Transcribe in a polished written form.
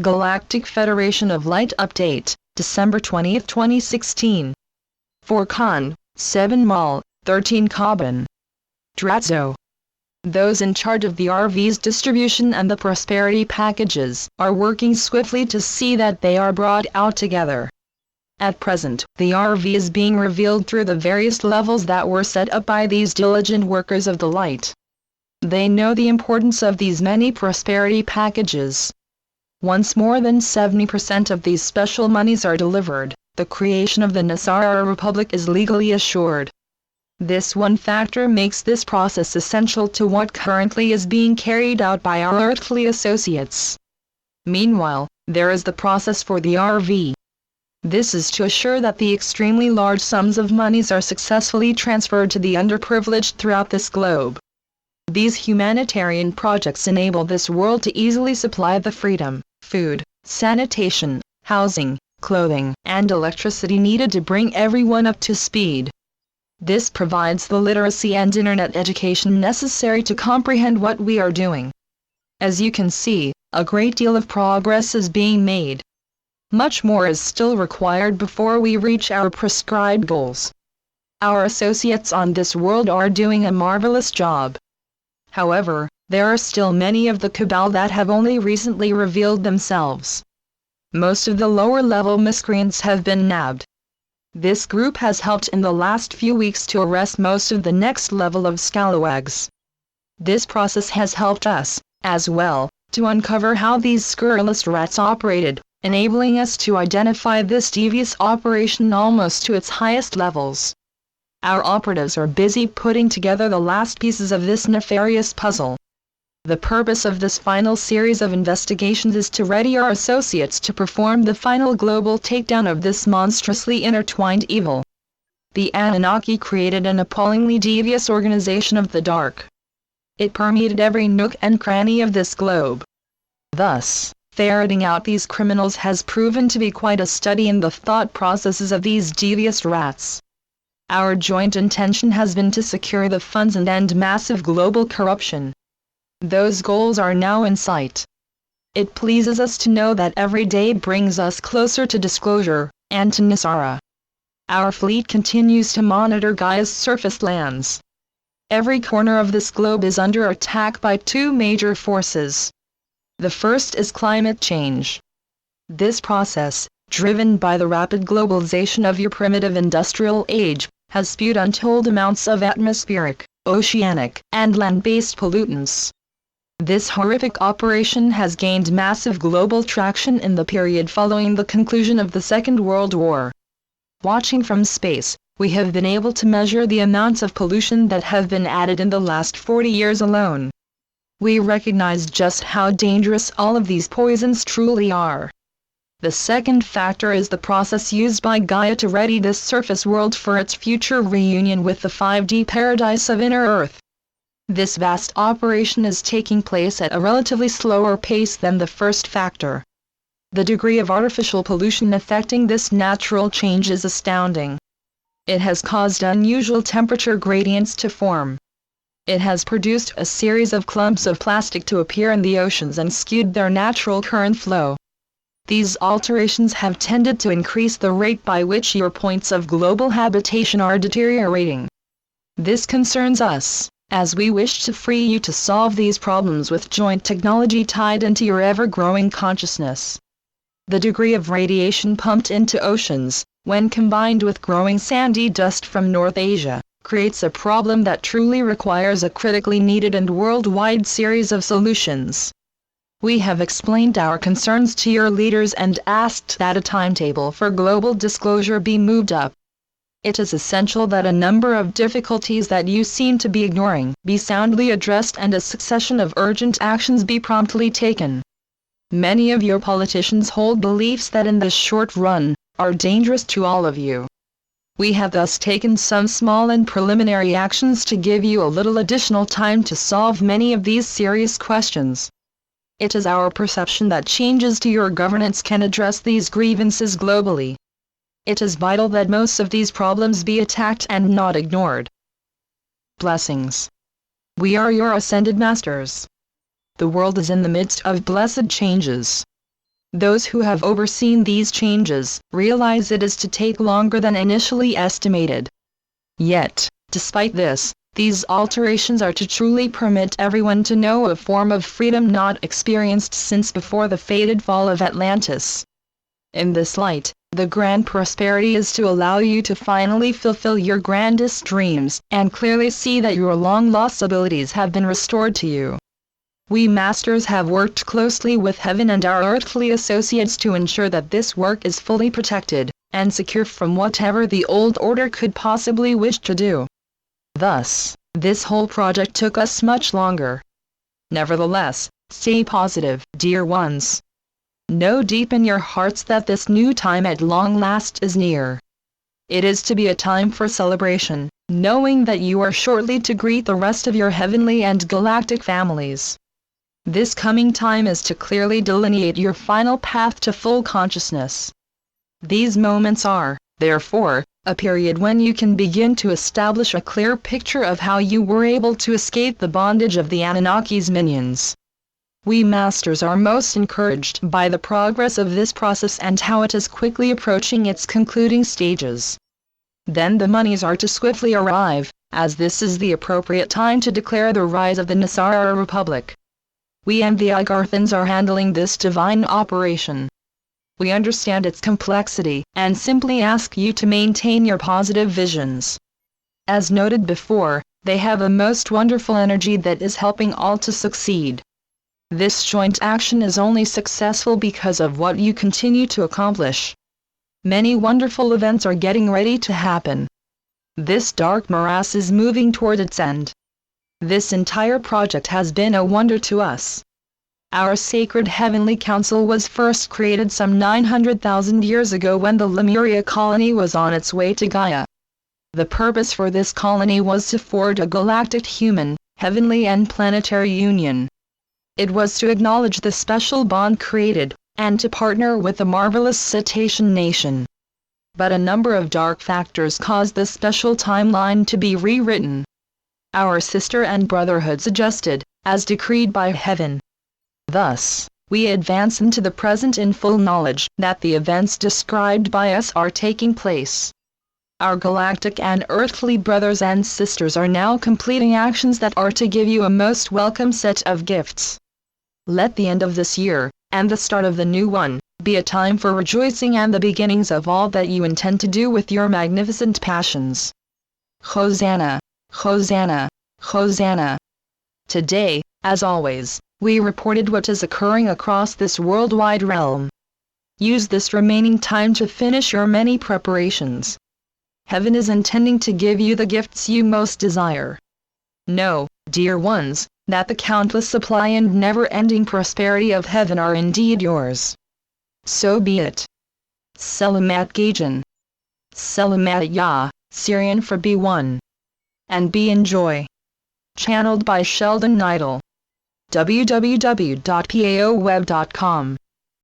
Galactic Federation of Light Update, December 20, 2016. 4 Con, 7 Mal, 13 Carbon. Dratzo. Those in charge of the RV's distribution and the prosperity packages are working swiftly to see that they are brought out together. At present, the RV is being revealed through the various levels that were set up by these diligent workers of the light. They know the importance of these many prosperity packages. Once more than 70% of these special monies are delivered, the creation of the Nasara Republic is legally assured. This one factor makes this process essential to what currently is being carried out by our earthly associates. Meanwhile, there is the process for the RV. This is to assure that the extremely large sums of monies are successfully transferred to the underprivileged throughout this globe. These humanitarian projects enable this world to easily supply the freedom, food, sanitation, housing, clothing, and electricity needed to bring everyone up to speed. This provides the literacy and internet education necessary to comprehend what we are doing. As you can see, a great deal of progress is being made. Much more is still required before we reach our prescribed goals. Our associates on this world are doing a marvelous job. However, there are still many of the cabal that have only recently revealed themselves. Most of the lower-level miscreants have been nabbed. This group has helped in the last few weeks to arrest most of the next level of scalawags. This process has helped us, as well, to uncover how these scurrilous rats operated, enabling us to identify this devious operation almost to its highest levels. Our operatives are busy putting together the last pieces of this nefarious puzzle. The purpose of this final series of investigations is to ready our associates to perform the final global takedown of this monstrously intertwined evil. The Anunnaki created an appallingly devious organization of the dark. It permeated every nook and cranny of this globe. Thus, ferreting out these criminals has proven to be quite a study in the thought processes of these devious rats. Our joint intention has been to secure the funds and end massive global corruption. Those goals are now in sight. It pleases us to know that every day brings us closer to disclosure, and to Nasara. Our fleet continues to monitor Gaia's surface lands. Every corner of this globe is under attack by two major forces. The first is climate change. This process, driven by the rapid globalization of your primitive industrial age, has spewed untold amounts of atmospheric, oceanic, and land-based pollutants. This horrific operation has gained massive global traction in the period following the conclusion of the Second World War. Watching from space, we have been able to measure the amounts of pollution that have been added in the last 40 years alone. We recognize just how dangerous all of these poisons truly are. The second factor is the process used by Gaia to ready this surface world for its future reunion with the 5D paradise of inner Earth. This vast operation is taking place at a relatively slower pace than the first factor. The degree of artificial pollution affecting this natural change is astounding. It has caused unusual temperature gradients to form. It has produced a series of clumps of plastic to appear in the oceans and skewed their natural current flow. These alterations have tended to increase the rate by which your points of global habitation are deteriorating. This concerns us, as we wish to free you to solve these problems with joint technology tied into your ever-growing consciousness. The degree of radiation pumped into oceans, when combined with growing sandy dust from North Asia, creates a problem that truly requires a critically needed and worldwide series of solutions. We have explained our concerns to your leaders and asked that a timetable for global disclosure be moved up. It is essential that a number of difficulties that you seem to be ignoring be soundly addressed and a succession of urgent actions be promptly taken. Many of your politicians hold beliefs that in the short run, are dangerous to all of you. We have thus taken some small and preliminary actions to give you a little additional time to solve many of these serious questions. It is our perception that changes to your governance can address these grievances globally. It is vital that most of these problems be attacked and not ignored. Blessings. We are your ascended masters. The world is in the midst of blessed changes. Those who have overseen these changes realize it is to take longer than initially estimated. Yet, despite this, these alterations are to truly permit everyone to know a form of freedom not experienced since before the fated fall of Atlantis. In this light, the grand prosperity is to allow you to finally fulfill your grandest dreams and clearly see that your long-lost abilities have been restored to you. We masters have worked closely with heaven and our earthly associates to ensure that this work is fully protected and secure from whatever the old order could possibly wish to do. Thus, this whole project took us much longer. Nevertheless, stay positive, dear ones. Know deep in your hearts that this new time at long last is near. It is to be a time for celebration, knowing that you are shortly to greet the rest of your heavenly and galactic families. This coming time is to clearly delineate your final path to full consciousness. These moments are, therefore, a period when you can begin to establish a clear picture of how you were able to escape the bondage of the Anunnaki's minions. We masters are most encouraged by the progress of this process and how it is quickly approaching its concluding stages. Then the monies are to swiftly arrive, as this is the appropriate time to declare the rise of the Nasara Republic. We and the Agarthans are handling this divine operation. We understand its complexity, and simply ask you to maintain your positive visions. As noted before, they have a most wonderful energy that is helping all to succeed. This joint action is only successful because of what you continue to accomplish. Many wonderful events are getting ready to happen. This dark morass is moving toward its end. This entire project has been a wonder to us. Our sacred heavenly council was first created some 900,000 years ago when the Lemuria colony was on its way to Gaia. The purpose for this colony was to forge a galactic human, heavenly and planetary union. It was to acknowledge the special bond created, and to partner with the marvelous Cetacean nation. But a number of dark factors caused this special timeline to be rewritten. Our sister and brotherhoods adjusted, as decreed by heaven. Thus, we advance into the present in full knowledge that the events described by us are taking place. Our galactic and earthly brothers and sisters are now completing actions that are to give you a most welcome set of gifts. Let the end of this year, and the start of the new one, be a time for rejoicing and the beginnings of all that you intend to do with your magnificent passions. Hosanna, Hosanna, Hosanna. Today, as always, we reported what is occurring across this worldwide realm. Use this remaining time to finish your many preparations. Heaven is intending to give you the gifts you most desire. Know, dear ones, that the countless supply and never-ending prosperity of heaven are indeed yours. So be it. Selamat Gajan. Selamat Ya, Syrian for B1. And be enjoy. Channeled by Sheldon Neidl. www.paoweb.com